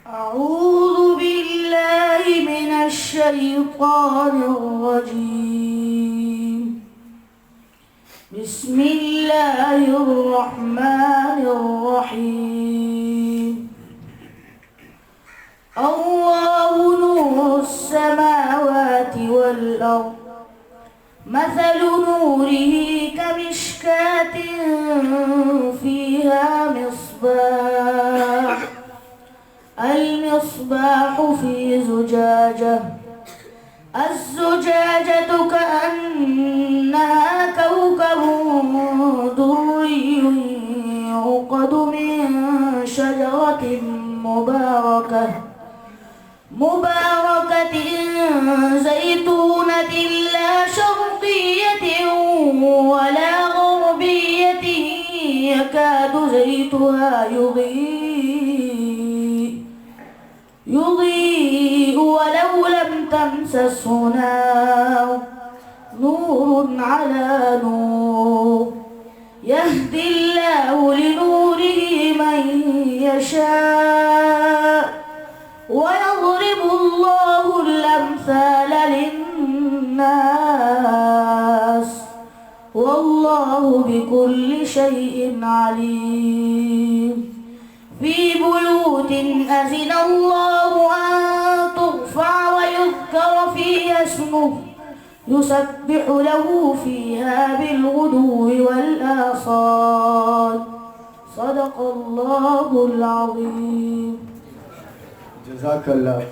أعوذ بالله من الشيطان الرجيم. بسم الله الرحمن الرحيم. الله نور السماوات والأرض، مثل نوره كمشكاة فيها مصباح، المصباح في زجاجة، الزجاجة كأنها كوكب دري يوقد من شجرة مباركة زيتونة لا شرقية ولا غربية يكاد زيتها يضيء ولو لم تمسسه نار، نور على نور، يهدي الله لنوره من يشاء ويضرب الله الأمثال للناس والله بكل شيء عليم. في بيوت أذن الله أن ترفع ويذكر فيها اسمه يسبح له فيها بالغدو والآصال. صدق الله العظيم. جزاك الله.